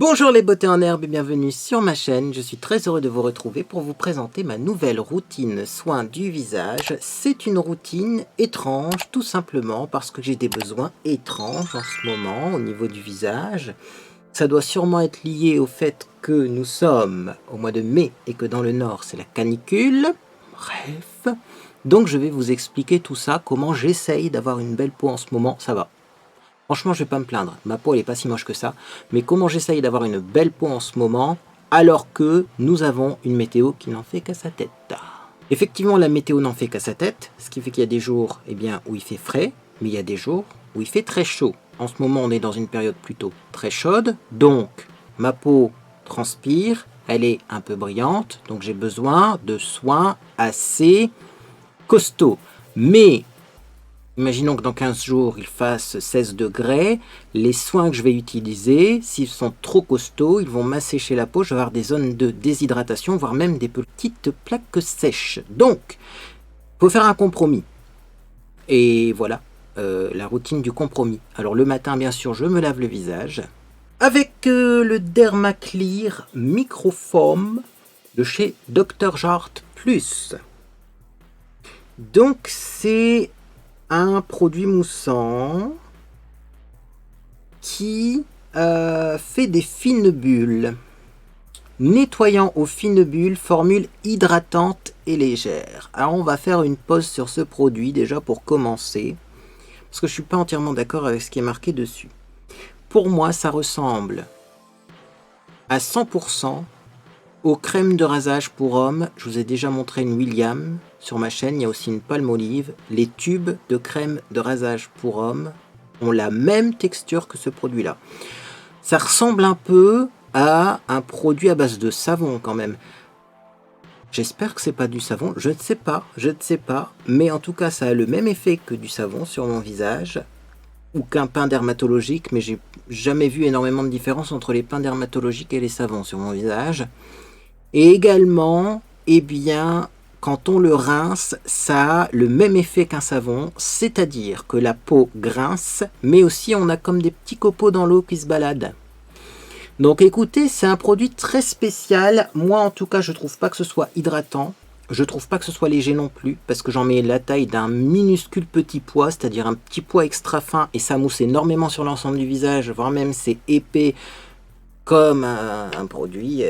Bonjour les beautés en herbe et bienvenue sur ma chaîne. Je suis très heureux de vous retrouver pour vous présenter ma nouvelle routine soin du visage. C'est une routine étrange tout simplement parce que j'ai des besoins étranges en ce moment au niveau du visage. Ça doit sûrement être lié au fait que nous sommes au mois de mai et que dans le nord c'est la canicule. Bref, donc je vais vous expliquer tout ça, comment j'essaye d'avoir une belle peau en ce moment. Ça va. Franchement, je vais pas me plaindre. Ma peau, elle est pas si moche que ça. Mais comment j'essaye d'avoir une belle peau en ce moment, alors que nous avons une météo qui n'en fait qu'à sa tête. Effectivement, la météo n'en fait qu'à sa tête, ce qui fait qu'il y a des jours où il fait frais, mais il y a des jours où il fait très chaud. En ce moment, on est dans une période plutôt très chaude, donc ma peau transpire, elle est un peu brillante, donc j'ai besoin de soins assez costauds. Mais imaginons que dans 15 jours, il fasse 16 degrés. Les soins que je vais utiliser, s'ils sont trop costauds, ils vont m'assécher la peau. Je vais avoir des zones de déshydratation, voire même des petites plaques sèches. Donc, il faut faire un compromis. Et voilà, la routine du compromis. Alors le matin, bien sûr, je me lave le visage avec le Dermaclear Microfoam de chez Dr. Jart+. Donc, c'est un produit moussant qui fait des fines bulles. Nettoyant aux fines bulles, formule hydratante et légère. Alors on va faire une pause sur ce produit déjà pour commencer, parce que je ne suis pas entièrement d'accord avec ce qui est marqué dessus. Pour moi, ça ressemble à 100% aux crèmes de rasage pour hommes. Je vous ai déjà montré une William sur ma chaîne, il y a aussi une Palmolive. Les tubes de crème de rasage pour hommes ont la même texture que ce produit-là. Ça ressemble un peu à un produit à base de savon quand même. J'espère que c'est pas du savon, je ne sais pas, mais en tout cas ça a le même effet que du savon sur mon visage ou qu'un pain dermatologique, mais j'ai jamais vu énormément de différence entre les pains dermatologiques et les savons sur mon visage. Et également, eh bien, quand on le rince, ça a le même effet qu'un savon, c'est-à-dire que la peau grince, mais aussi on a comme des petits copeaux dans l'eau qui se baladent. Donc écoutez, c'est un produit très spécial. Moi en tout cas, je trouve pas que ce soit hydratant. Je trouve pas que ce soit léger non plus, parce que j'en mets la taille d'un minuscule petit pois, c'est-à-dire un petit pois extra fin, et ça mousse énormément sur l'ensemble du visage, voire même c'est épais comme un produit,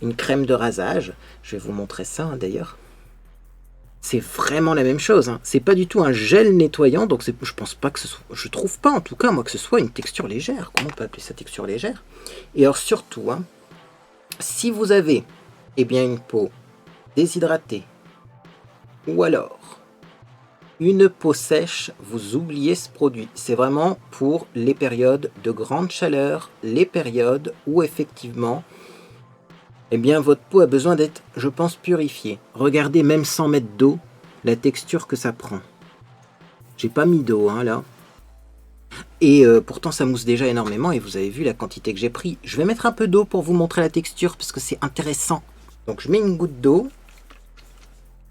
une crème de rasage. Je vais vous montrer ça d'ailleurs. C'est vraiment la même chose. C'est pas du tout un gel nettoyant, donc je pense pas que ce soit, je trouve pas en tout cas moi que ce soit une texture légère. Comment on peut appeler ça texture légère? Et alors surtout, si vous avez une peau déshydratée ou alors une peau sèche, vous oubliez ce produit. C'est vraiment pour les périodes de grande chaleur, les périodes où effectivement votre peau a besoin d'être, je pense, purifiée. Regardez, même sans mettre d'eau, la texture que ça prend. J'ai pas mis d'eau là. Et pourtant ça mousse déjà énormément et vous avez vu la quantité que j'ai pris. Je vais mettre un peu d'eau pour vous montrer la texture parce que c'est intéressant. Donc je mets une goutte d'eau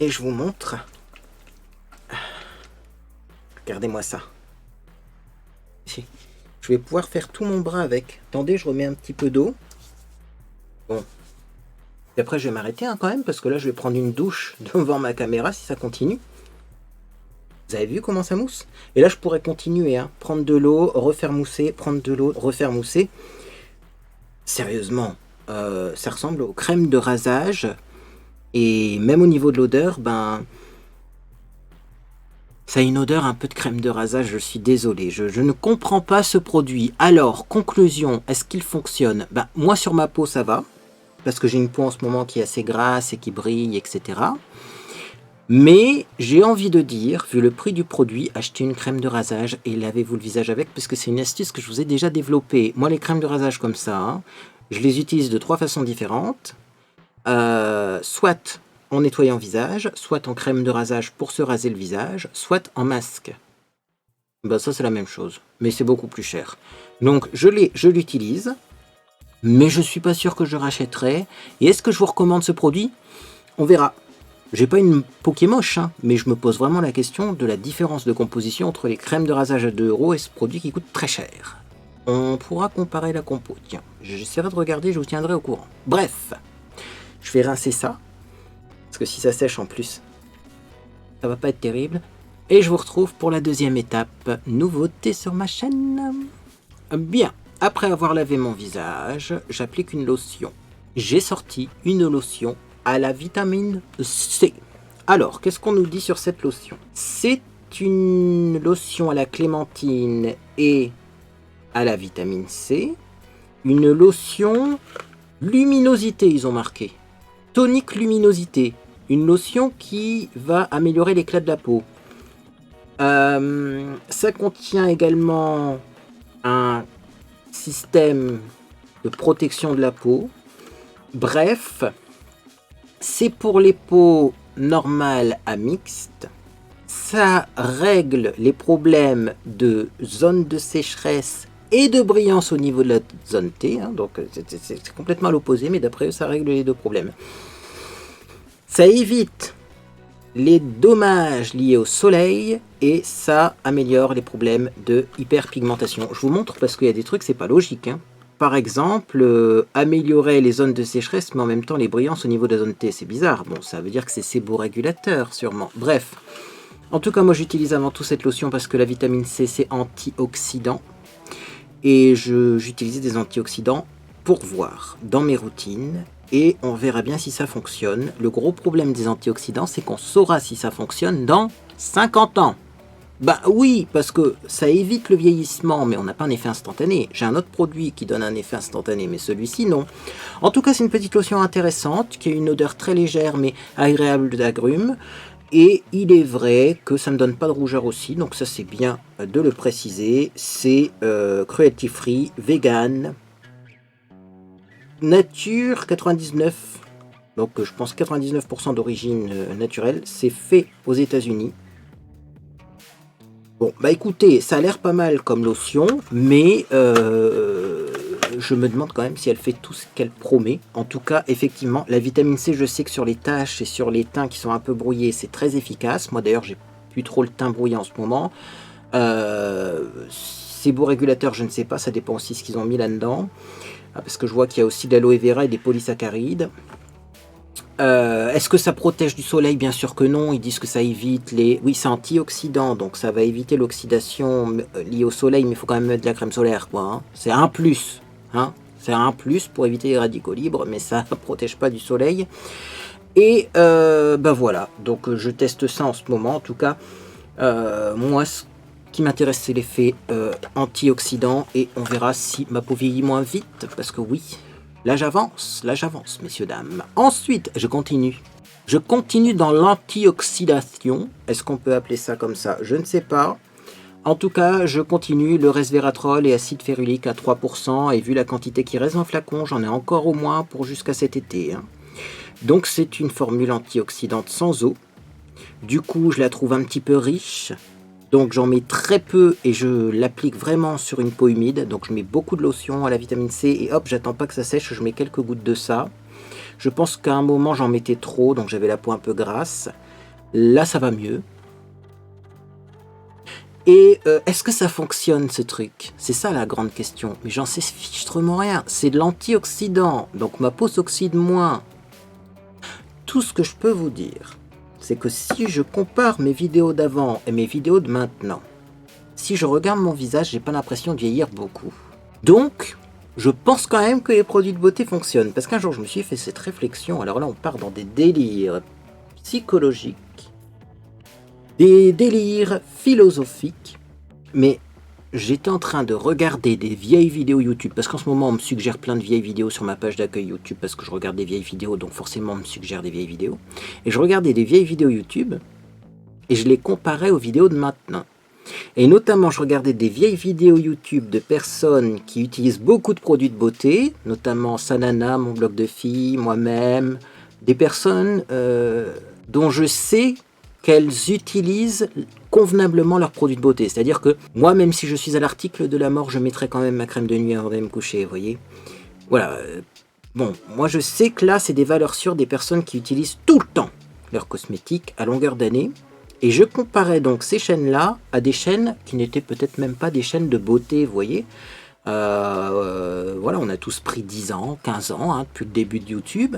et je vous montre. Regardez-moi ça. Je vais pouvoir faire tout mon bras avec. Attendez, je remets un petit peu d'eau. Bon. Et après, je vais m'arrêter quand même, parce que là, je vais prendre une douche devant ma caméra si ça continue. Vous avez vu comment ça mousse? Et là, je pourrais continuer. Prendre de l'eau, refaire mousser, prendre de l'eau, refaire mousser. Sérieusement, ça ressemble aux crèmes de rasage. Et même au niveau de l'odeur, ça a une odeur un peu de crème de rasage, je suis désolé. Je ne comprends pas ce produit. Alors, conclusion, est-ce qu'il fonctionne? Moi, sur ma peau, ça va. Parce que j'ai une peau en ce moment qui est assez grasse et qui brille, etc. Mais j'ai envie de dire, vu le prix du produit, achetez une crème de rasage et lavez-vous le visage avec, parce que c'est une astuce que je vous ai déjà développée. Moi, les crèmes de rasage comme ça, je les utilise de 3 façons différentes. Soit en nettoyant visage, soit en crème de rasage pour se raser le visage, soit en masque. Ça, c'est la même chose, mais c'est beaucoup plus cher. Donc, je l'utilise. Mais je suis pas sûr que je rachèterai. Et est-ce que je vous recommande ce produit? On verra. J'ai pas une peau qui est moche, mais je me pose vraiment la question de la différence de composition entre les crèmes de rasage à 2 € et ce produit qui coûte très cher. On pourra comparer la compo. Tiens, j'essaierai de regarder, je vous tiendrai au courant. Bref, je vais rincer ça. Parce que si ça sèche en plus, ça va pas être terrible. Et je vous retrouve pour la deuxième étape. Nouveauté sur ma chaîne. Bien, après avoir lavé mon visage, j'applique une lotion. J'ai sorti une lotion à la vitamine C. Alors, qu'est-ce qu'on nous dit sur cette lotion? C'est une lotion à la clémentine et à la vitamine C. Une lotion luminosité, ils ont marqué. Tonique luminosité. Une lotion qui va améliorer l'éclat de la peau. Ça contient également un système de protection de la peau. Bref, c'est pour les peaux normales à mixtes. Ça règle les problèmes de zone de sécheresse et de brillance au niveau de la zone T. Donc c'est complètement à l'opposé, mais d'après eux, ça règle les deux problèmes. Ça évite les dommages liés au soleil et ça améliore les problèmes de hyperpigmentation. Je vous montre parce qu'il y a des trucs, c'est pas logique. Par exemple, améliorer les zones de sécheresse, mais en même temps les brillances au niveau de la zone T, c'est bizarre. Bon, ça veut dire que c'est séborégulateur, sûrement. Bref, en tout cas, moi j'utilise avant tout cette lotion parce que la vitamine C, c'est antioxydant. Et j'utilisais des antioxydants pour voir dans mes routines. Et on verra bien si ça fonctionne. Le gros problème des antioxydants, c'est qu'on saura si ça fonctionne dans 50 ans. Bah oui, parce que ça évite le vieillissement, mais on n'a pas un effet instantané. J'ai un autre produit qui donne un effet instantané, mais celui-ci, non. En tout cas, c'est une petite lotion intéressante, qui a une odeur très légère, mais agréable d'agrumes. Et il est vrai que ça ne donne pas de rougeur aussi, donc ça c'est bien de le préciser. C'est cruelty free, vegan, nature 99, donc je pense 99% d'origine naturelle. C'est fait aux États-Unis. Bon, bah écoutez, ça a l'air pas mal comme lotion, mais je me demande quand même si elle fait tout ce qu'elle promet. En tout cas, effectivement, la vitamine C, je sais que sur les taches et sur les teints qui sont un peu brouillés, c'est très efficace. Moi d'ailleurs, j'ai plus trop le teint brouillé en ce moment. Séborégulateur, je ne sais pas, ça dépend aussi de ce qu'ils ont mis là-dedans. Parce que je vois qu'il y a aussi de l'aloe vera et des polysaccharides. Est-ce que ça protège du soleil? Bien sûr que non. Ils disent que ça évite les... Oui, c'est antioxydant, donc ça va éviter l'oxydation liée au soleil, mais il faut quand même mettre de la crème solaire, quoi. C'est un plus. C'est un plus pour éviter les radicaux libres, mais ça ne protège pas du soleil. Et ben voilà, donc je teste ça en ce moment. En tout cas, moi, ce qui m'intéresse, c'est l'effet antioxydant, et on verra si ma peau vieillit moins vite, parce que oui... Là j'avance, messieurs, dames. Ensuite, je continue. Je continue dans l'antioxydation. Est-ce qu'on peut appeler ça comme ça? Je ne sais pas. En tout cas, je continue le resveratrol et acide férulique à 3%. Et vu la quantité qui reste dans le flacon, j'en ai encore au moins pour jusqu'à cet été. Donc c'est une formule antioxydante sans eau. Du coup, je la trouve un petit peu riche. Donc j'en mets très peu et je l'applique vraiment sur une peau humide. Donc je mets beaucoup de lotion à la vitamine C et hop, j'attends pas que ça sèche, je mets quelques gouttes de ça. Je pense qu'à un moment j'en mettais trop, donc j'avais la peau un peu grasse. Là ça va mieux. Et est-ce que ça fonctionne ce truc? C'est ça la grande question. Mais j'en sais fichtrement rien. C'est de l'antioxydant, donc ma peau s'oxyde moins. Tout ce que je peux vous dire, c'est que si je compare mes vidéos d'avant et mes vidéos de maintenant, si je regarde mon visage, j'ai pas l'impression de vieillir beaucoup. Donc, je pense quand même que les produits de beauté fonctionnent. Parce qu'un jour, je me suis fait cette réflexion. Alors là, on part dans des délires psychologiques, des délires philosophiques. Mais j'étais en train de regarder des vieilles vidéos YouTube, parce qu'en ce moment on me suggère plein de vieilles vidéos sur ma page d'accueil YouTube, parce que je regarde des vieilles vidéos, donc forcément on me suggère des vieilles vidéos. Et je regardais des vieilles vidéos YouTube, et je les comparais aux vidéos de maintenant. Et notamment je regardais des vieilles vidéos YouTube de personnes qui utilisent beaucoup de produits de beauté, notamment Sanana, mon blog de filles, moi-même, des personnes dont je sais qu'elles utilisent convenablement leurs produits de beauté. C'est-à-dire que moi, même si je suis à l'article de la mort, je mettrai quand même ma crème de nuit avant d'aller me coucher, vous voyez. Voilà. Bon, moi je sais que là, c'est des valeurs sûres des personnes qui utilisent tout le temps leurs cosmétiques à longueur d'année. Et je comparais donc ces chaînes-là à des chaînes qui n'étaient peut-être même pas des chaînes de beauté, vous voyez. Voilà, on a tous pris 10 ans, 15 ans, hein, depuis le début de YouTube.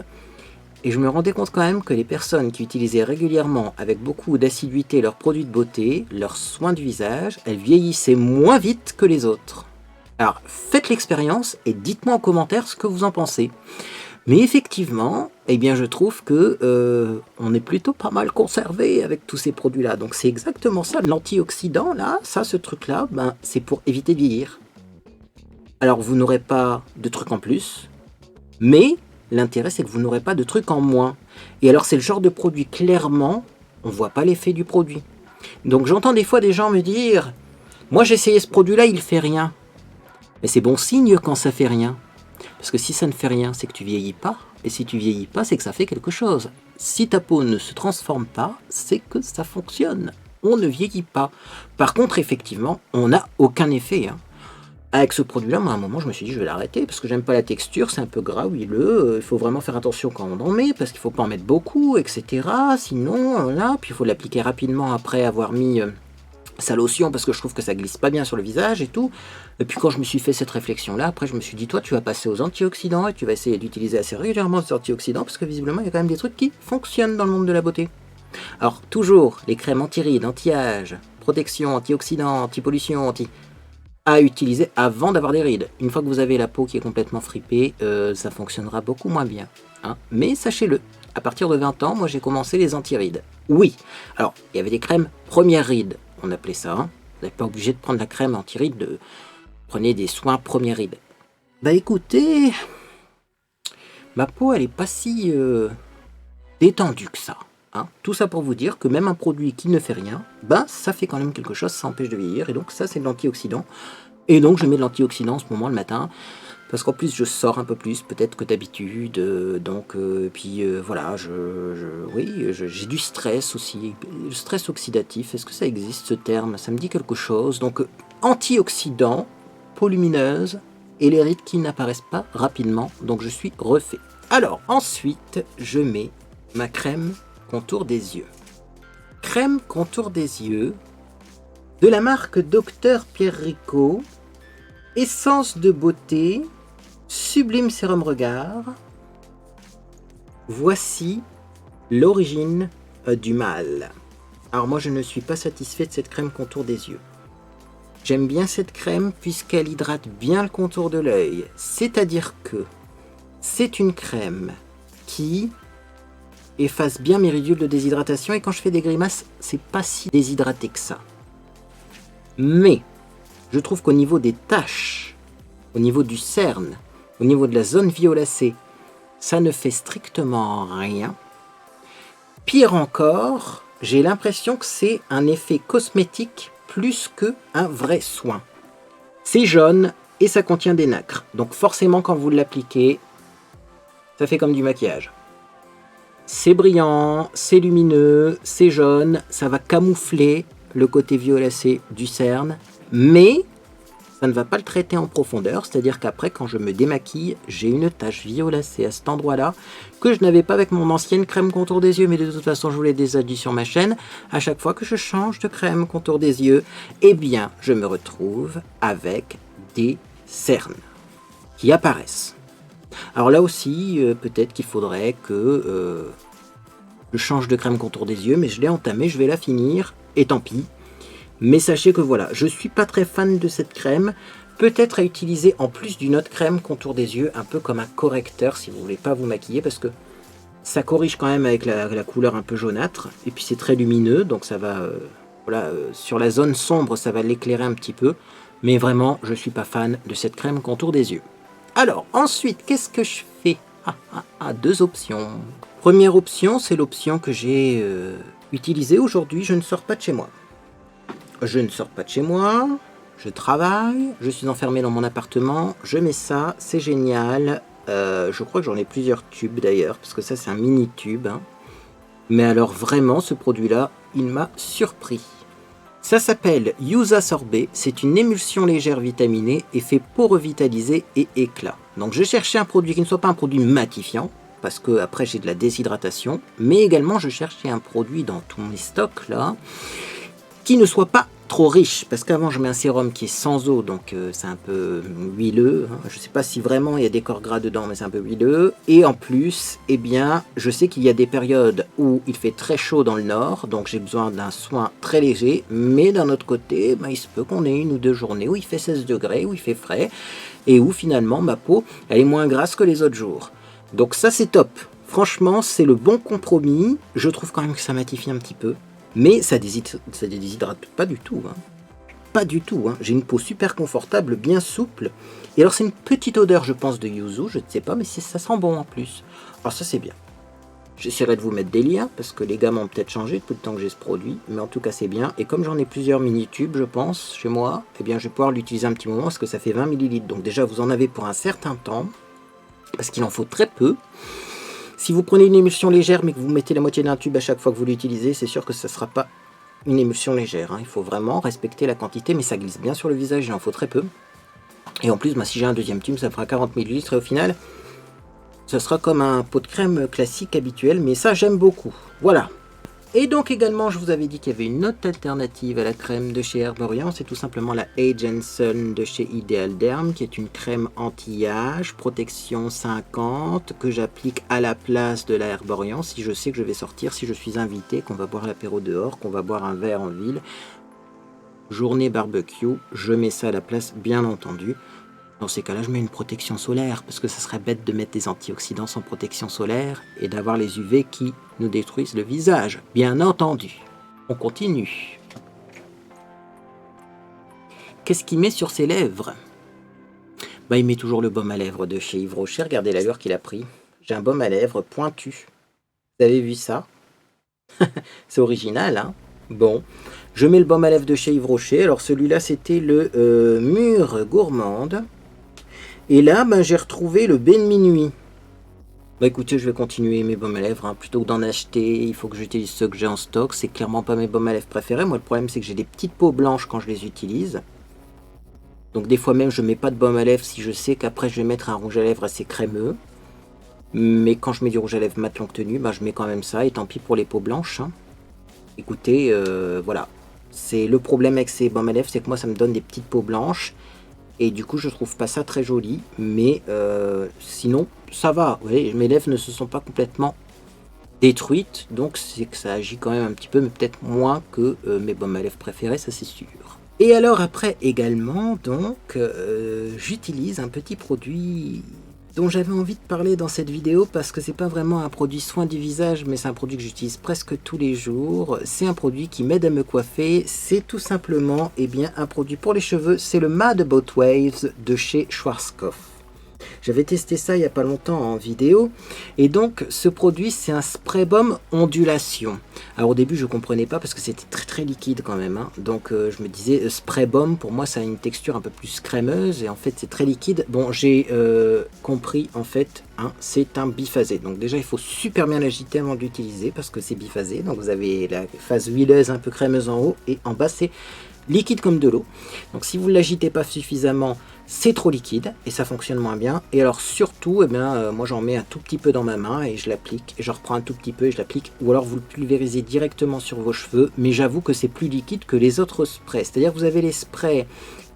Et je me rendais compte quand même que les personnes qui utilisaient régulièrement, avec beaucoup d'assiduité, leurs produits de beauté, leurs soins du visage, elles vieillissaient moins vite que les autres. Alors, faites l'expérience et dites-moi en commentaire ce que vous en pensez. Mais effectivement, eh bien, je trouve que on est plutôt pas mal conservé avec tous ces produits-là. Donc, c'est exactement ça, l'antioxydant, là, ça, ce truc-là, ben, c'est pour éviter de vieillir. Alors, vous n'aurez pas de trucs en plus, mais l'intérêt, c'est que vous n'aurez pas de trucs en moins. Et alors, c'est le genre de produit, clairement, on voit pas l'effet du produit. Donc, j'entends des fois des gens me dire, moi, j'ai essayé ce produit-là, il fait rien. Mais c'est bon signe quand ça fait rien. Parce que si ça ne fait rien, c'est que tu vieillis pas. Et si tu vieillis pas, c'est que ça fait quelque chose. Si ta peau ne se transforme pas, c'est que ça fonctionne. On ne vieillit pas. Par contre, effectivement, on n'a aucun effet. Avec ce produit-là, moi, à un moment, je me suis dit, je vais l'arrêter parce que j'aime pas la texture, c'est un peu gras, huileux. Il faut vraiment faire attention quand on en met parce qu'il faut pas en mettre beaucoup, etc. Sinon, là, puis il faut l'appliquer rapidement après avoir mis sa lotion parce que je trouve que ça glisse pas bien sur le visage et tout. Et puis quand je me suis fait cette réflexion-là, après, je me suis dit, toi, tu vas passer aux antioxydants et tu vas essayer d'utiliser assez régulièrement ces antioxydants parce que visiblement, il y a quand même des trucs qui fonctionnent dans le monde de la beauté. Alors, toujours les crèmes anti-rides, anti-âge, protection, antioxydants, anti-pollution, à utiliser avant d'avoir des rides. Une fois que vous avez la peau qui est complètement fripée, ça fonctionnera beaucoup moins bien. Mais sachez-le, à partir de 20 ans, moi j'ai commencé les anti-rides. Oui, alors il y avait des crèmes première ride, on appelait ça. Vous n'êtes pas obligé de prendre la crème anti-ride, prenez des soins première ride. Bah écoutez, ma peau elle est pas si détendue que ça. Tout ça pour vous dire que même un produit qui ne fait rien, ben ça fait quand même quelque chose, ça empêche de vieillir, et donc ça c'est de l'antioxydant. Et donc je mets de l'antioxydant en ce moment le matin, parce qu'en plus je sors un peu plus peut-être que d'habitude, voilà, j'ai du stress aussi, le stress oxydatif, est-ce que ça existe ce terme? Ça me dit quelque chose. Donc antioxydant, peau lumineuse, et les rides qui n'apparaissent pas rapidement, donc je suis refait. Alors ensuite je mets ma crème contour des yeux. Crème contour des yeux de la marque Dr Pierre Rico, essence de beauté, sublime sérum regard. Voici l'origine du mal. Alors moi je ne suis pas satisfait de cette crème contour des yeux. J'aime bien cette crème puisqu'elle hydrate bien le contour de l'œil. C'est-à-dire que c'est une crème qui efface bien mes ridules de déshydratation, et quand je fais des grimaces, c'est pas si déshydraté que ça. Mais je trouve qu'au niveau des taches, au niveau du cerne, au niveau de la zone violacée, ça ne fait strictement rien. Pire encore, j'ai l'impression que c'est un effet cosmétique plus qu'un vrai soin. C'est jaune et ça contient des nacres, donc forcément quand vous l'appliquez, ça fait comme du maquillage. C'est brillant, c'est lumineux, c'est jaune, ça va camoufler le côté violacé du cerne, mais ça ne va pas le traiter en profondeur, c'est-à-dire qu'après, quand je me démaquille, j'ai une tache violacée à cet endroit-là, que je n'avais pas avec mon ancienne crème contour des yeux, mais de toute façon, je vous l'ai déjà dit sur ma chaîne, à chaque fois que je change de crème contour des yeux, eh bien, je me retrouve avec des cernes qui apparaissent. Alors là aussi, peut-être qu'il faudrait que je change de crème contour des yeux, mais je l'ai entamée, je vais la finir, et tant pis. Mais sachez que voilà, je suis pas très fan de cette crème, peut-être à utiliser en plus d'une autre crème contour des yeux, un peu comme un correcteur si vous voulez pas vous maquiller, parce que ça corrige quand même avec la couleur un peu jaunâtre, et puis c'est très lumineux, donc ça va, sur la zone sombre, ça va l'éclairer un petit peu, mais vraiment, je suis pas fan de cette crème contour des yeux. Alors, ensuite, qu'est-ce que je fais? Deux options. Première option, c'est l'option que j'ai utilisée aujourd'hui. Je ne sors pas de chez moi. Je ne sors pas de chez moi. Je travaille. Je suis enfermé dans mon appartement. Je mets ça. C'est génial. Je crois que j'en ai plusieurs tubes d'ailleurs, parce que ça, c'est un mini tube. Mais alors, vraiment, ce produit-là, il m'a surpris. Ça s'appelle Yusa Sorbet, c'est une émulsion légère vitaminée, effet peau revitalisée et éclat. Donc je cherchais un produit qui ne soit pas un produit matifiant, parce que après j'ai de la déshydratation, mais également je cherchais un produit dans tous mes stocks là, qui ne soit pas trop riche, parce qu'avant je mets un sérum qui est sans eau, donc c'est un peu huileux, hein. Je sais pas si vraiment il y a des corps gras dedans, mais c'est un peu huileux, et en plus, eh bien, je sais qu'il y a des périodes où il fait très chaud dans le nord, donc j'ai besoin d'un soin très léger, mais d'un autre côté, il se peut qu'on ait 1 ou 2 journées où il fait 16 degrés, où il fait frais, et où finalement ma peau, elle est moins grasse que les autres jours. Donc ça c'est top, franchement c'est le bon compromis, je trouve quand même que ça matifie un petit peu. Mais ça déshydrate pas du tout, hein. Pas du tout, hein. J'ai une peau super confortable, bien souple. Et alors c'est une petite odeur, je pense, de yuzu, je ne sais pas, mais ça sent bon en plus. Alors ça c'est bien. J'essaierai de vous mettre des liens, parce que les gammes ont peut-être changé depuis le temps que j'ai ce produit. Mais en tout cas c'est bien. Et comme j'en ai plusieurs mini-tubes, je pense, chez moi, eh bien je vais pouvoir l'utiliser un petit moment, parce que ça fait 20 ml. Donc déjà vous en avez pour un certain temps, parce qu'il en faut très peu. Si vous prenez une émulsion légère mais que vous mettez la moitié d'un tube à chaque fois que vous l'utilisez, c'est sûr que ça ne sera pas une émulsion légère, hein. Il faut vraiment respecter la quantité, mais ça glisse bien sur le visage, il en faut très peu. Et en plus, si j'ai un deuxième tube, ça fera 40 ml et au final, ce sera comme un pot de crème classique habituel, mais ça j'aime beaucoup. Voilà. Et donc également, je vous avais dit qu'il y avait une autre alternative à la crème de chez Herborian, c'est tout simplement la Age & Son de chez Ideal Derm, qui est une crème anti-âge, protection 50, que j'applique à la place de la Herborian, si je sais que je vais sortir, si je suis invité, qu'on va boire l'apéro dehors, qu'on va boire un verre en ville, journée barbecue, je mets ça à la place, bien entendu. Dans ces cas-là, je mets une protection solaire, parce que ça serait bête de mettre des antioxydants sans protection solaire et d'avoir les UV qui nous détruisent le visage, bien entendu. On continue. Qu'est-ce qu'il met sur ses lèvres? Il met toujours le baume à lèvres de chez Yves Rocher. Regardez l'allure qu'il a pris. J'ai un baume à lèvres pointu. Vous avez vu ça? C'est original, hein? Bon, je mets le baume à lèvres de chez Yves Rocher. Alors celui-là, c'était le Mûre Gourmande. Et là, j'ai retrouvé le bain de minuit. Écoutez, je vais continuer mes baumes à lèvres, hein. Plutôt que d'en acheter, il faut que j'utilise ceux que j'ai en stock. C'est clairement pas mes baumes à lèvres préférés. Moi, le problème, c'est que j'ai des petites peaux blanches quand je les utilise. Donc des fois même, je mets pas de baume à lèvres si je sais qu'après, je vais mettre un rouge à lèvres assez crémeux. Mais quand je mets du rouge à lèvres mat longue tenue, je mets quand même ça. Et tant pis pour les peaux blanches, hein. Écoutez, voilà. C'est le problème avec ces baumes à lèvres, c'est que moi, ça me donne des petites peaux blanches. Et du coup, je trouve pas ça très joli. Mais sinon, ça va. Vous voyez, mes lèvres ne se sont pas complètement détruites. Donc, c'est que ça agit quand même un petit peu, mais peut-être moins que mes baumes à lèvres préférés, ça c'est sûr. Et alors après également, donc, j'utilise un petit produit dont j'avais envie de parler dans cette vidéo parce que c'est pas vraiment un produit soin du visage, mais c'est un produit que j'utilise presque tous les jours. C'est un produit qui m'aide à me coiffer. C'est tout simplement un produit pour les cheveux. C'est le Mad About Waves de chez Schwarzkopf. J'avais testé ça il n'y a pas longtemps en vidéo. Et donc, ce produit, c'est un spray baume ondulation. Alors au début, je ne comprenais pas parce que c'était très très liquide quand même, hein. Donc, je me disais, spray baume, pour moi, ça a une texture un peu plus crémeuse. Et en fait, c'est très liquide. Bon, j'ai compris, en fait, hein, c'est un biphasé. Donc déjà, il faut super bien l'agiter avant de l'utiliser parce que c'est biphasé. Donc, vous avez la phase huileuse un peu crémeuse en haut et en bas, c'est liquide comme de l'eau. Donc si vous ne l'agitez pas suffisamment, c'est trop liquide et ça fonctionne moins bien. Et alors surtout, moi j'en mets un tout petit peu dans ma main et je l'applique. Et je reprends un tout petit peu et je l'applique. Ou alors vous le pulvérisez directement sur vos cheveux. Mais j'avoue que c'est plus liquide que les autres sprays. C'est-à-dire que vous avez les sprays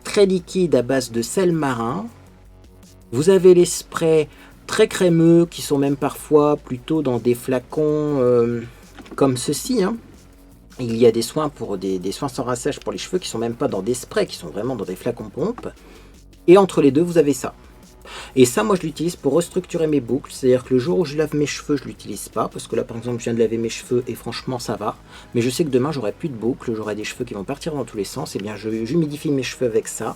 très liquides à base de sel marin. Vous avez les sprays très crémeux qui sont même parfois plutôt dans des flacons comme ceci, hein. Il y a des soins pour des soins sans rinçage pour les cheveux qui sont même pas dans des sprays, qui sont vraiment dans des flacons pompes. Et entre les deux, vous avez ça. Et ça, moi, je l'utilise pour restructurer mes boucles. C'est-à-dire que le jour où je lave mes cheveux, je l'utilise pas. Parce que là, par exemple, je viens de laver mes cheveux et franchement, ça va. Mais je sais que demain, j'aurai plus de boucles. J'aurai des cheveux qui vont partir dans tous les sens. Et bien, j'humidifie mes cheveux avec ça.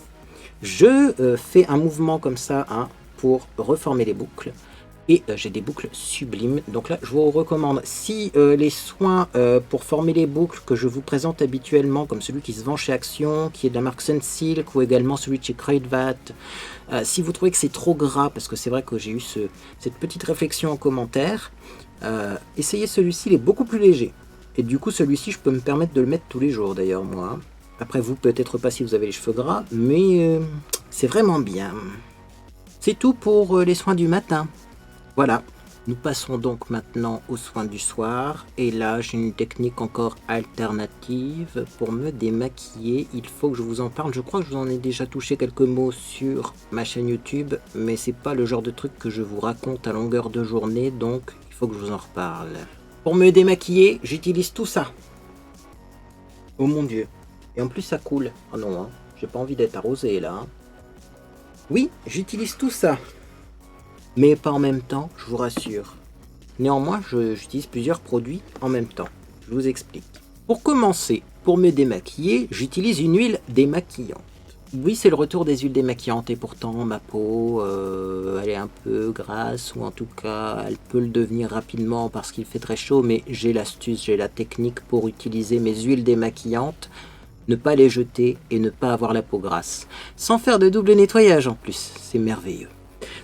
Je fais un mouvement comme ça, hein, pour reformer les boucles. Et j'ai des boucles sublimes. Donc là, je vous recommande, si les soins pour former les boucles que je vous présente habituellement, comme celui qui se vend chez Action, qui est de la marque Sunsilk, ou également celui de chez Kruidvat, si vous trouvez que c'est trop gras, parce que c'est vrai que j'ai eu cette petite réflexion en commentaire, essayez celui-ci, il est beaucoup plus léger. Et du coup, celui-ci, je peux me permettre de le mettre tous les jours, d'ailleurs, moi. Après, vous, peut-être pas si vous avez les cheveux gras, mais c'est vraiment bien. C'est tout pour les soins du matin. Voilà. Nous passons donc maintenant aux soins du soir. Et là, j'ai une technique encore alternative pour me démaquiller. Il faut que je vous en parle. Je crois que je vous en ai déjà touché quelques mots sur ma chaîne YouTube, mais c'est pas le genre de truc que je vous raconte à longueur de journée, donc il faut que je vous en reparle. Pour me démaquiller, j'utilise tout ça. Oh mon Dieu. Et en plus, ça coule. Oh non, hein. J'ai pas envie d'être arrosé là. Hein. Oui, j'utilise tout ça. Mais pas en même temps, je vous rassure. Néanmoins, j'utilise plusieurs produits en même temps. Je vous explique. Pour commencer, pour me démaquiller, j'utilise une huile démaquillante. Oui, c'est le retour des huiles démaquillantes et pourtant ma peau, elle est un peu grasse ou en tout cas, elle peut le devenir rapidement parce qu'il fait très chaud, mais j'ai l'astuce, j'ai la technique pour utiliser mes huiles démaquillantes, ne pas les jeter et ne pas avoir la peau grasse. Sans faire de double nettoyage en plus, c'est merveilleux.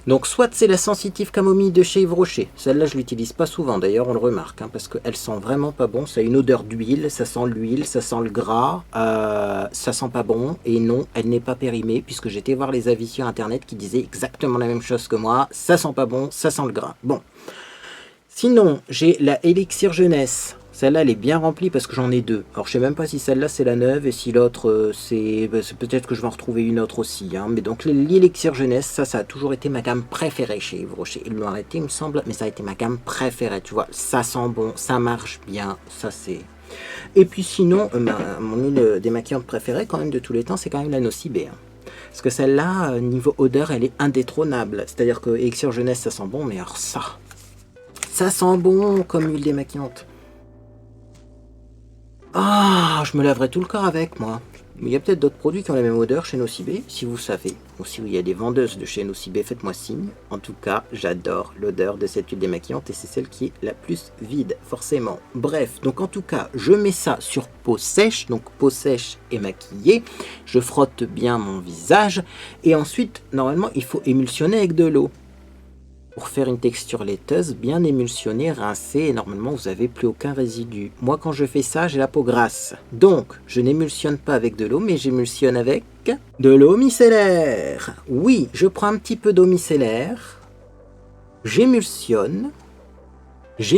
Donc soit c'est la sensitive camomille de chez Yves Rocher, celle-là je l'utilise pas souvent d'ailleurs on le remarque, hein, parce qu'elle sent vraiment pas bon, ça a une odeur d'huile, ça sent l'huile, ça sent le gras, ça sent pas bon, et non elle n'est pas périmée puisque j'étais voir les avis sur internet qui disaient exactement la même chose que moi, ça sent pas bon, ça sent le gras. Bon, sinon j'ai la Élixir Jeunesse. Celle-là, elle est bien remplie parce que j'en ai deux. Alors, je sais même pas si celle-là, c'est la neuve et si l'autre, c'est peut-être que je vais en retrouver une autre aussi. Hein. Mais donc, l'élixir jeunesse, ça a toujours été ma gamme préférée chez Yves Rocher. Ils l'ont arrêté, il me semble, mais ça a été ma gamme préférée. Tu vois, ça sent bon, ça marche bien, ça c'est... Et puis sinon, mon huile démaquillante préférée, quand même, de tous les temps, c'est quand même la Nocibé. Hein. Parce que celle-là, niveau odeur, elle est indétrônable. C'est-à-dire que élixir jeunesse, ça sent bon, mais alors ça sent bon comme huile démaquillante. Ah, je me laverai tout le corps avec, moi. Il y a peut-être d'autres produits qui ont la même odeur chez Nocibé, si vous savez. Ou si il y a des vendeuses de chez Nocibé, faites-moi signe. En tout cas, j'adore l'odeur de cette huile démaquillante et c'est celle qui est la plus vide, forcément. Bref, donc en tout cas, je mets ça sur peau sèche, donc peau sèche et maquillée. Je frotte bien mon visage et ensuite, normalement, il faut émulsionner avec de l'eau. Pour faire une texture laiteuse, bien émulsionnée, rincée, et normalement vous n'avez plus aucun résidu. Moi quand je fais ça, j'ai la peau grasse. Donc, je n'émulsionne pas avec de l'eau, mais j'émulsionne avec de l'eau micellaire. Oui, je prends un petit peu d'eau micellaire, j'émulsionne, je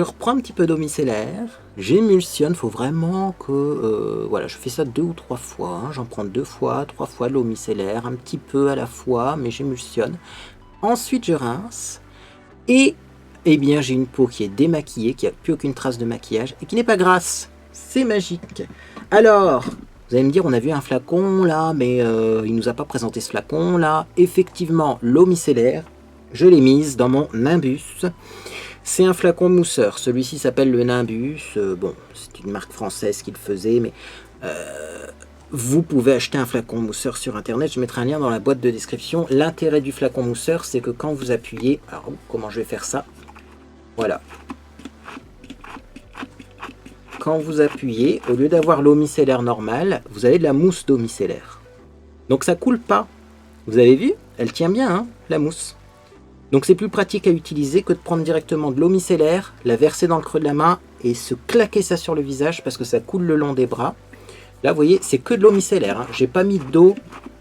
reprends un petit peu d'eau micellaire, j'émulsionne, faut vraiment que, voilà, je fais ça 2 ou 3 fois, hein. J'en prends 2 fois, 3 fois de l'eau micellaire, un petit peu à la fois, mais j'émulsionne. Ensuite, je rince, et, eh bien, j'ai une peau qui est démaquillée, qui n'a plus aucune trace de maquillage, et qui n'est pas grasse. C'est magique. Alors, vous allez me dire, on a vu un flacon, là, mais il nous a pas présenté ce flacon, là. Effectivement, l'eau micellaire, je l'ai mise dans mon Nimbus. C'est un flacon mousseur, celui-ci s'appelle le Nimbus, bon, c'est une marque française qui le faisait, mais vous pouvez acheter un flacon mousseur sur internet, je mettrai un lien dans la boîte de description. L'intérêt du flacon mousseur, c'est que quand vous appuyez, alors comment je vais faire ça, voilà. Quand vous appuyez, au lieu d'avoir l'eau micellaire normale, vous avez de la mousse d'eau micellaire. Donc ça coule pas, vous avez vu, elle tient bien, hein, la mousse. Donc c'est plus pratique à utiliser que de prendre directement de l'eau micellaire, la verser dans le creux de la main et se claquer ça sur le visage parce que ça coule le long des bras. Là vous voyez, c'est que de l'eau micellaire, hein. J'ai pas mis d'eau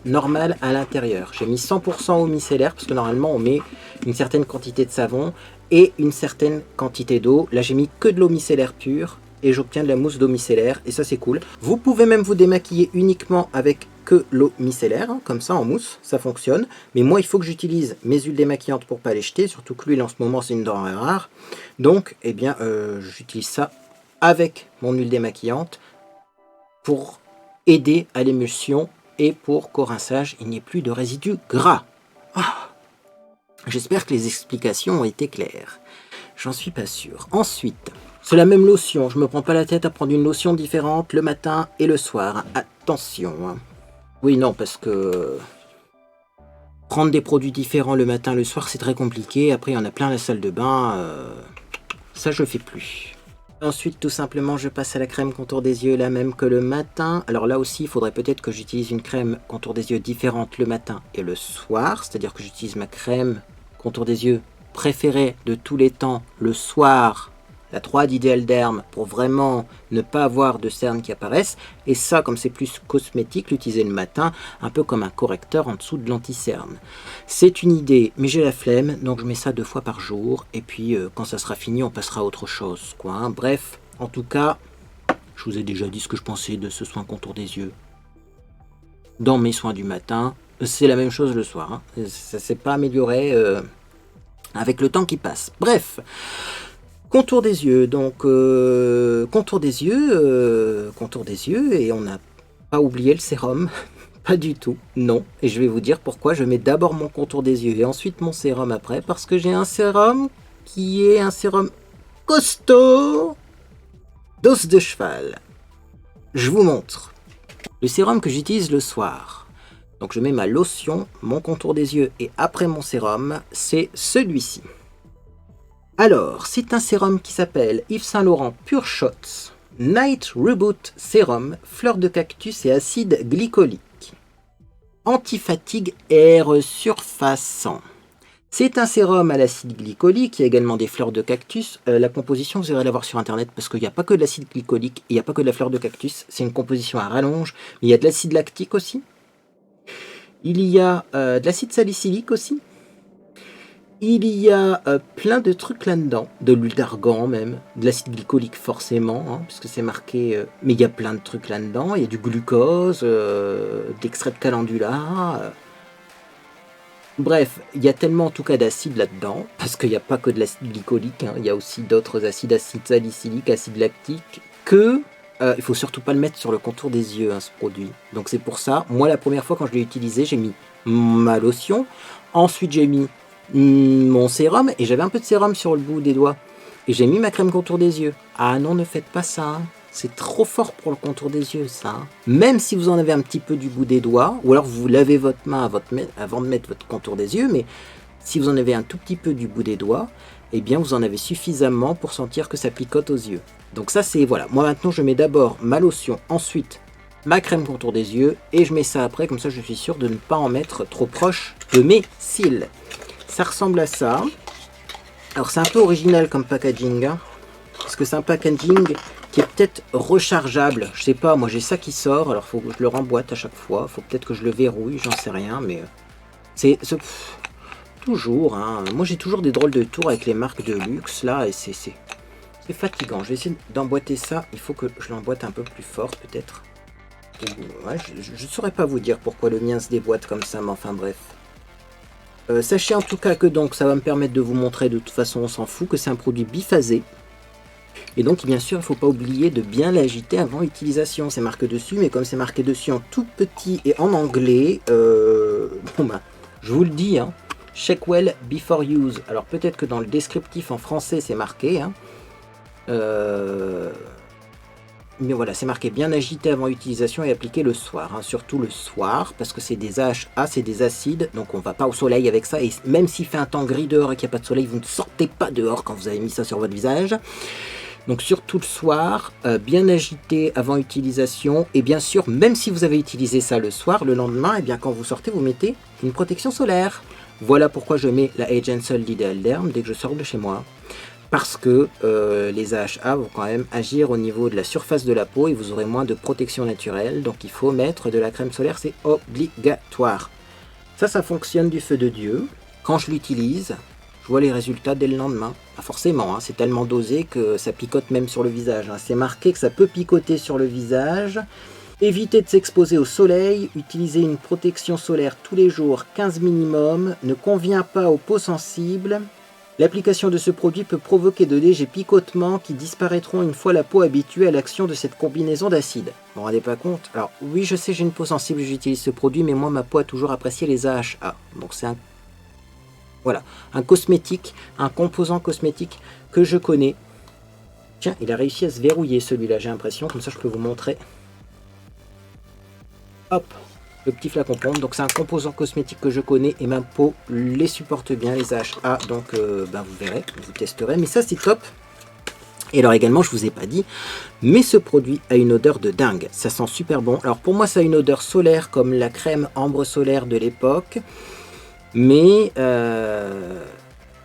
normale à l'intérieur. J'ai mis 100% eau micellaire parce que normalement on met une certaine quantité de savon et une certaine quantité d'eau. Là j'ai mis que de l'eau micellaire pure et j'obtiens de la mousse d'eau micellaire et ça c'est cool. Vous pouvez même vous démaquiller uniquement avec que l'eau micellaire, hein, comme ça en mousse, ça fonctionne. Mais moi il faut que j'utilise mes huiles démaquillantes pour pas les jeter, surtout que l'huile en ce moment c'est une denrée rare. Donc eh bien j'utilise ça avec mon huile démaquillante pour aider à l'émulsion et pour qu'au rinçage il n'y ait plus de résidus gras. Ah, j'espère que les explications ont été claires. J'en suis pas sûr. Ensuite, c'est la même lotion. Je me prends pas la tête à prendre une lotion différente le matin et le soir. Attention. Hein. Oui, non, parce que prendre des produits différents le matin, le soir, c'est très compliqué. Après, il y en a plein à la salle de bain. Ça, je fais plus. Ensuite, tout simplement, je passe à la crème contour des yeux, la même que le matin. Alors là aussi, il faudrait peut-être que j'utilise une crème contour des yeux différente le matin et le soir. C'est-à-dire que j'utilise ma crème contour des yeux préférée de tous les temps le soir la 3 d'Ideal Derm pour vraiment ne pas avoir de cernes qui apparaissent. Et ça, comme c'est plus cosmétique, l'utiliser le matin, un peu comme un correcteur en dessous de l'anti-cerne. C'est une idée, mais j'ai la flemme, donc je mets ça 2 fois par jour. Et puis quand ça sera fini, on passera à autre chose, quoi, hein. Bref, en tout cas, je vous ai déjà dit ce que je pensais de ce soin contour des yeux. Dans mes soins du matin, c'est la même chose le soir, hein. Ça ne s'est pas amélioré avec le temps qui passe. Bref, contour des yeux, donc contour des yeux, et on n'a pas oublié le sérum, pas du tout, non. Et je vais vous dire pourquoi. Je mets d'abord mon contour des yeux et ensuite mon sérum après, parce que j'ai un sérum qui est un sérum costaud, d'os de cheval. Je vous montre. Le sérum que j'utilise le soir. Donc je mets ma lotion, mon contour des yeux et après mon sérum, c'est celui-ci. Alors, c'est un sérum qui s'appelle Yves Saint Laurent Pure Shots Night Reboot Sérum, fleur de cactus et acide glycolique. Anti-fatigue air surfaçant. C'est un sérum à l'acide glycolique, il y a également des fleurs de cactus. La composition, vous irez la voir sur internet parce qu'il n'y a pas que de l'acide glycolique, il n'y a pas que de la fleur de cactus, c'est une composition à rallonge, mais il y a de l'acide lactique aussi. Il y a de l'acide salicylique aussi. Il y a plein de trucs là-dedans, de l'huile d'argan même, de l'acide glycolique forcément, hein, puisque c'est marqué, mais il y a plein de trucs là-dedans, il y a du glucose, d'extrait de calendula. Bref, il y a tellement en tout cas d'acide là-dedans, parce qu'il n'y a pas que de l'acide glycolique, hein, il y a aussi d'autres acides, acide salicylique, acide lactique, que il faut surtout pas le mettre sur le contour des yeux, hein, ce produit. Donc c'est pour ça, moi la première fois quand je l'ai utilisé, j'ai mis ma lotion, ensuite j'ai mis mon sérum, et j'avais un peu de sérum sur le bout des doigts, et j'ai mis ma crème contour des yeux. Ah non, ne faites pas ça, hein. C'est trop fort pour le contour des yeux, ça, hein. Même si vous en avez un petit peu du bout des doigts, ou alors vous lavez votre main avant de mettre votre contour des yeux, mais si vous en avez un tout petit peu du bout des doigts, eh bien vous en avez suffisamment pour sentir que ça picote aux yeux. Donc ça c'est, voilà, moi maintenant je mets d'abord ma lotion, ensuite ma crème contour des yeux, et je mets ça après, comme ça je suis sûr de ne pas en mettre trop proche de mes cils. Ça ressemble à ça. Alors c'est un peu original comme packaging, hein, parce que c'est un packaging qui est peut-être rechargeable. Je sais pas, moi j'ai ça qui sort, alors faut que je le remboîte à chaque fois. Faut peut-être que je le verrouille, j'en sais rien, mais c'est toujours, hein. Moi j'ai toujours des drôles de tours avec les marques de luxe là, et c'est fatigant. Je vais essayer d'emboîter ça. Il faut que je l'emboîte un peu plus fort peut-être. Ouais, je ne saurais pas vous dire pourquoi le mien se déboîte comme ça, mais enfin bref. Sachez en tout cas que donc ça va me permettre de vous montrer, de toute façon on s'en fout, que c'est un produit biphasé. Et donc bien sûr il ne faut pas oublier de bien l'agiter avant utilisation. C'est marqué dessus, mais comme c'est marqué dessus en tout petit et en anglais, bon bah, je vous le dis, hein, check well before use. Alors peut-être que dans le descriptif en français c'est marqué, hein, mais voilà, c'est marqué bien agité avant utilisation et appliqué le soir, hein, surtout le soir, parce que c'est des AHA, c'est des acides, donc on va pas au soleil avec ça, et même s'il fait un temps gris dehors et qu'il n'y a pas de soleil, vous ne sortez pas dehors quand vous avez mis ça sur votre visage. Donc surtout le soir, bien agité avant utilisation, et bien sûr, même si vous avez utilisé ça le soir, le lendemain, et bien quand vous sortez, vous mettez une protection solaire. Voilà pourquoi je mets la Age & Soul d'Ideal Derm dès que je sors de chez moi. Parce que les AHA vont quand même agir au niveau de la surface de la peau et vous aurez moins de protection naturelle. Donc il faut mettre de la crème solaire, c'est obligatoire. Ça fonctionne du feu de Dieu. Quand je l'utilise, je vois les résultats dès le lendemain. Pas forcément, hein, c'est tellement dosé que ça picote même sur le visage, hein. C'est marqué que ça peut picoter sur le visage. Évitez de s'exposer au soleil, utilisez une protection solaire tous les jours, 15 minimum, ne convient pas aux peaux sensibles. L'application de ce produit peut provoquer de légers picotements qui disparaîtront une fois la peau habituée à l'action de cette combinaison d'acides. Vous vous rendez pas compte? Alors oui, je sais, j'ai une peau sensible, j'utilise ce produit, mais moi ma peau a toujours apprécié les AHA. Donc c'est un cosmétique, un composant cosmétique que je connais. Tiens, il a réussi à se verrouiller celui-là, j'ai l'impression, comme ça je peux vous montrer. Hop, le petit flacon pompe, donc c'est un composant cosmétique que je connais et ma peau les supporte bien, les AHA, donc vous verrez, vous testerez, mais ça c'est top. Et alors également, je vous ai pas dit, mais ce produit a une odeur de dingue, ça sent super bon. Alors pour moi ça a une odeur solaire comme la crème ambre solaire de l'époque, mais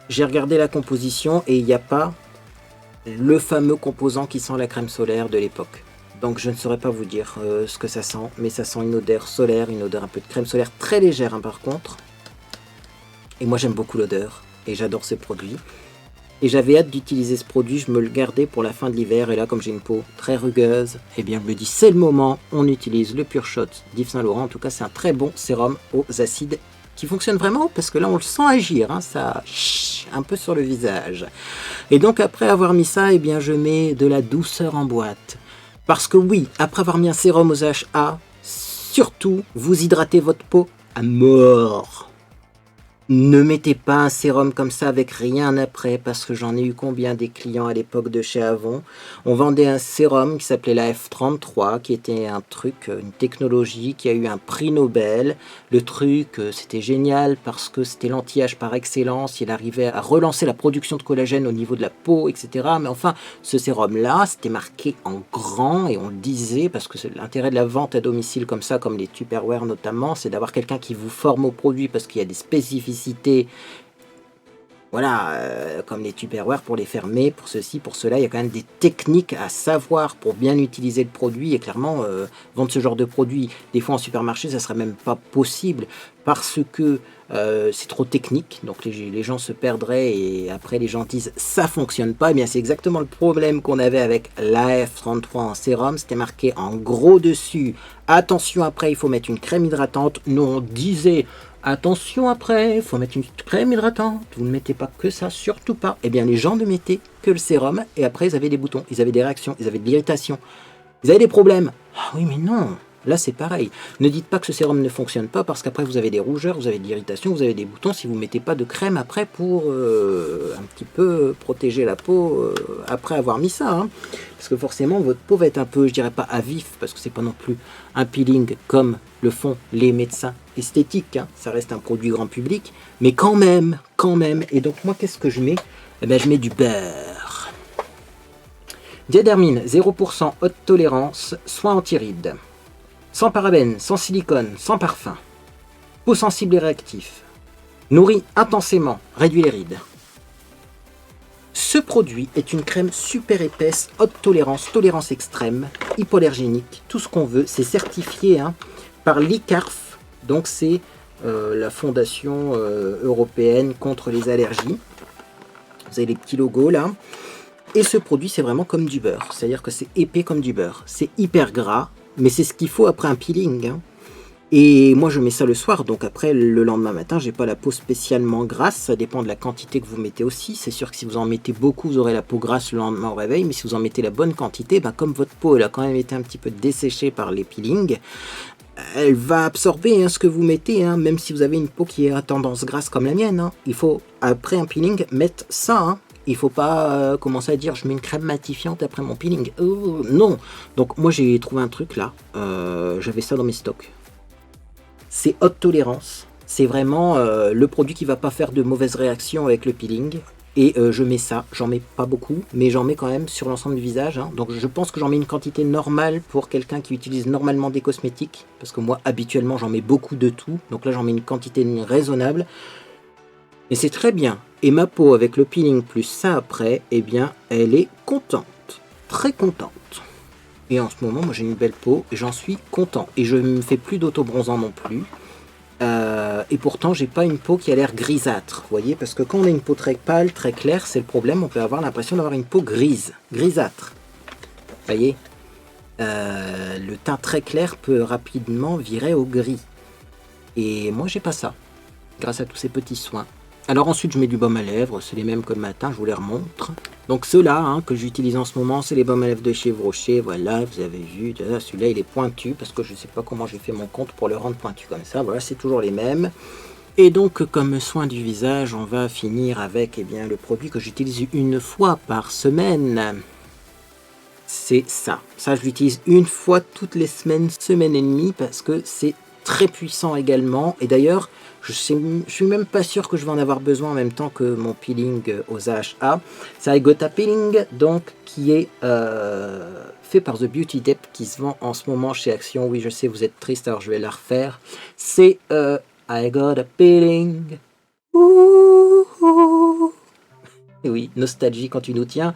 j'ai regardé la composition et il n'y a pas le fameux composant qui sent la crème solaire de l'époque. Donc je ne saurais pas vous dire ce que ça sent, mais ça sent une odeur solaire, une odeur un peu de crème solaire très légère hein, par contre. Et moi j'aime beaucoup l'odeur, et j'adore ce produit. Et j'avais hâte d'utiliser ce produit, je me le gardais pour la fin de l'hiver, et là comme j'ai une peau très rugueuse, eh bien je me dis c'est le moment, on utilise le Pure Shot d'Yves Saint Laurent. En tout cas c'est un très bon sérum aux acides qui fonctionne vraiment, parce que là on le sent agir, hein, ça un peu sur le visage. Et donc après avoir mis ça, eh bien je mets de la douceur en boîte. Parce que oui, après avoir mis un sérum aux AHA, surtout vous hydratez votre peau à mort. Ne mettez pas un sérum comme ça avec rien après, parce que j'en ai eu combien des clients à l'époque de chez Avon. On vendait un sérum qui s'appelait la F33, qui était un truc, une technologie qui a eu un prix Nobel. Le truc, c'était génial parce que c'était l'anti-âge par excellence. Il arrivait à relancer la production de collagène au niveau de la peau, etc. Mais enfin, ce sérum-là, c'était marqué en grand et on le disait, parce que l'intérêt de la vente à domicile comme ça, comme les Tupperware notamment, c'est d'avoir quelqu'un qui vous forme au produit parce qu'il y a des spécificités. Voilà, comme les Tupperware pour les fermer, pour ceci, pour cela, il y a quand même des techniques à savoir pour bien utiliser le produit. Et clairement, vendre ce genre de produit, des fois en supermarché, ça serait même pas possible parce que c'est trop technique. Donc les gens se perdraient et après les gens disent ça fonctionne pas. Eh bien, c'est exactement le problème qu'on avait avec la F33 en sérum. C'était marqué en gros dessus. Attention, après, il faut mettre une crème hydratante. Nous, on disait attention après, il faut mettre une crème hydratante. Vous ne mettez pas que ça, surtout pas. Eh bien, les gens ne mettaient que le sérum et après, ils avaient des boutons, ils avaient des réactions, ils avaient de l'irritation, ils avaient des problèmes. Ah oui, mais non, là c'est pareil. Ne dites pas que ce sérum ne fonctionne pas parce qu'après, vous avez des rougeurs, vous avez de l'irritation, vous avez des boutons si vous ne mettez pas de crème après pour un petit peu protéger la peau après avoir mis ça. Hein. Parce que forcément, votre peau va être un peu, je dirais pas à vif, parce que c'est pas non plus un peeling comme le font les médecins esthétiques, hein. Ça reste un produit grand public, mais quand même. Et donc moi, qu'est-ce que je mets? Eh ben, je mets du beurre. Diadermine, 0% haute tolérance, soin anti-rides. Sans parabènes, sans silicone, sans parfum. Peau sensible et réactif. Nourrit intensément, réduit les rides. Ce produit est une crème super épaisse, haute tolérance, tolérance extrême, hypoallergénique, tout ce qu'on veut. C'est certifié hein, par l'ICARF, donc c'est la fondation européenne contre les allergies. Vous avez les petits logos là. Et ce produit, c'est vraiment comme du beurre. C'est-à-dire que c'est épais comme du beurre. C'est hyper gras, mais c'est ce qu'il faut après un peeling. Hein. Et moi je mets ça le soir, donc après le lendemain matin, j'ai pas la peau spécialement grasse, ça dépend de la quantité que vous mettez aussi. C'est sûr que si vous en mettez beaucoup, vous aurez la peau grasse le lendemain au réveil, mais si vous en mettez la bonne quantité, ben comme votre peau elle a quand même été un petit peu desséchée par les peelings, elle va absorber hein, ce que vous mettez, hein, même si vous avez une peau qui est à tendance grasse comme la mienne. Hein. Il faut, après un peeling, mettre ça. Hein. Il faut pas commencer à dire je mets une crème matifiante après mon peeling. Non. Donc moi j'ai trouvé un truc là, j'avais ça dans mes stocks. C'est haute tolérance, c'est vraiment le produit qui va pas faire de mauvaises réactions avec le peeling. Et je mets ça, j'en mets pas beaucoup, mais j'en mets quand même sur l'ensemble du visage. Hein. Donc je pense que j'en mets une quantité normale pour quelqu'un qui utilise normalement des cosmétiques. Parce que moi, habituellement, j'en mets beaucoup de tout. Donc là, j'en mets une quantité raisonnable. Mais c'est très bien. Et ma peau, avec le peeling plus ça après, eh bien, elle est contente. Très contente. Et en ce moment, moi j'ai une belle peau et j'en suis content. Et je ne me fais plus d'auto-bronzant non plus. Et pourtant, j'ai pas une peau qui a l'air grisâtre. Vous voyez, parce que quand on a une peau très pâle, très claire, c'est le problème. On peut avoir l'impression d'avoir une peau grise, grisâtre. Vous voyez, le teint très clair peut rapidement virer au gris. Et moi, j'ai pas ça. Grâce à tous ces petits soins. Alors ensuite, je mets du baume à lèvres. C'est les mêmes que le matin, je vous les remontre. Donc ceux-là hein, que j'utilise en ce moment, c'est les baumes à lèvres de chez Rocher. Voilà, vous avez vu. Celui-là, il est pointu parce que je ne sais pas comment j'ai fait mon compte pour le rendre pointu comme ça. Voilà, c'est toujours les mêmes. Et donc, comme soin du visage, on va finir avec eh bien, le produit que j'utilise une fois par semaine. C'est ça. Ça, je l'utilise une fois toutes les semaines, semaine et demie, parce que c'est très puissant également. Et d'ailleurs, je suis même pas sûr que je vais en avoir besoin en même temps que mon peeling aux AHA. C'est Gota Peeling, donc, qui est fait par The Beauty Dep, qui se vend en ce moment chez Action. Oui, je sais, vous êtes triste, alors je vais la refaire. C'est I Got a Peeling. Ouh, ouh. Et oui, nostalgie quand tu nous tiens.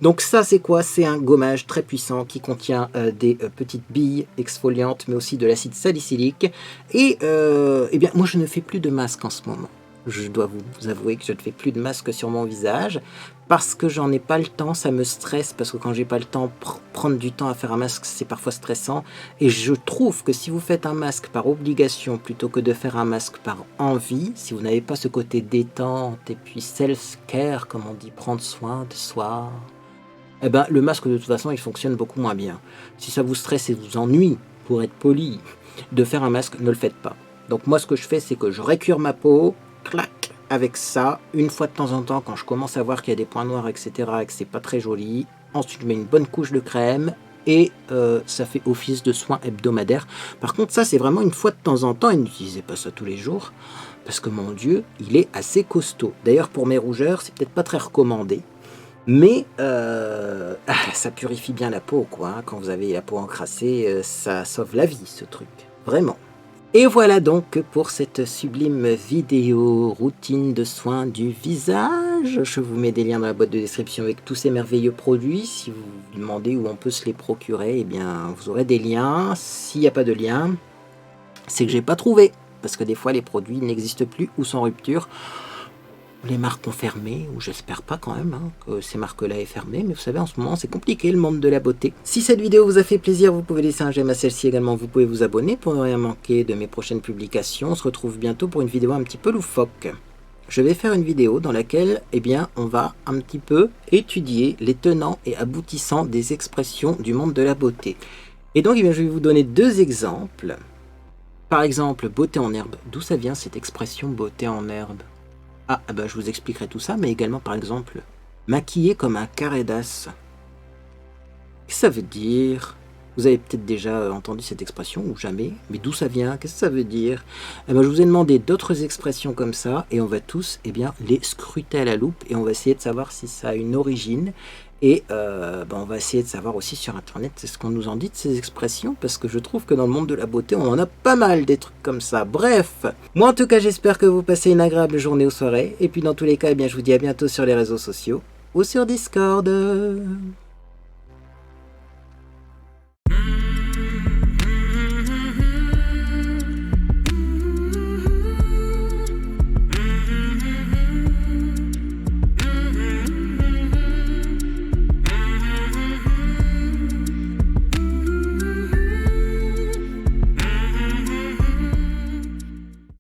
Donc ça, c'est quoi? C'est un gommage très puissant qui contient des petites billes exfoliantes, mais aussi de l'acide salicylique. Et eh bien, moi, je ne fais plus de masque en ce moment. Je dois vous avouer que je ne fais plus de masque sur mon visage parce que j'en ai pas le temps, ça me stresse, parce que quand j'ai pas le temps, prendre du temps à faire un masque, c'est parfois stressant. Et je trouve que si vous faites un masque par obligation plutôt que de faire un masque par envie, si vous n'avez pas ce côté détente et puis self-care, comme on dit, prendre soin de soi, eh ben, le masque de toute façon il fonctionne beaucoup moins bien. Si ça vous stresse et vous ennuie, pour être poli, de faire un masque, ne le faites pas. Donc moi ce que je fais, c'est que je récure ma peau, clac, avec ça, une fois de temps en temps, quand je commence à voir qu'il y a des points noirs, etc., et que c'est pas très joli. Ensuite je mets une bonne couche de crème, et ça fait office de soin hebdomadaire. Par contre ça c'est vraiment une fois de temps en temps, et n'utilisez pas ça tous les jours, parce que mon Dieu, il est assez costaud. D'ailleurs pour mes rougeurs, c'est peut-être pas très recommandé, mais ça purifie bien la peau, quoi. Quand vous avez la peau encrassée, ça sauve la vie, ce truc. Vraiment. Et voilà donc pour cette sublime vidéo routine de soins du visage. Je vous mets des liens dans la boîte de description avec tous ces merveilleux produits. Si vous vous demandez où on peut se les procurer, eh bien vous aurez des liens. S'il n'y a pas de lien, c'est que j'ai pas trouvé. Parce que des fois les produits n'existent plus ou sont en rupture. Les marques ont fermé, ou j'espère pas quand même que ces marques-là aient fermé, mais vous savez, en ce moment, c'est compliqué, le monde de la beauté. Si cette vidéo vous a fait plaisir, vous pouvez laisser un j'aime à celle-ci également, vous pouvez vous abonner pour ne rien manquer de mes prochaines publications. On se retrouve bientôt pour une vidéo un petit peu loufoque. Je vais faire une vidéo dans laquelle, eh bien, on va un petit peu étudier les tenants et aboutissants des expressions du monde de la beauté. Et donc, eh bien, je vais vous donner deux exemples. Par exemple, beauté en herbe. D'où ça vient cette expression beauté en herbe? Ah, bah, je vous expliquerai tout ça, mais également, par exemple, maquillé comme un carré d'as. Qu'est-ce que ça veut dire? Vous avez peut-être déjà entendu cette expression, ou jamais, mais d'où ça vient? Qu'est-ce que ça veut dire? Eh ben, je vous ai demandé d'autres expressions comme ça, et on va tous les scruter à la loupe, et on va essayer de savoir si ça a une origine, et on va essayer de savoir aussi sur Internet ce qu'on nous en dit de ces expressions, parce que je trouve que dans le monde de la beauté, on en a pas mal des trucs comme ça. Bref, moi en tout cas, j'espère que vous passez une agréable journée ou soirée, et puis dans tous les cas, eh bien, je vous dis à bientôt sur les réseaux sociaux, ou sur Discord.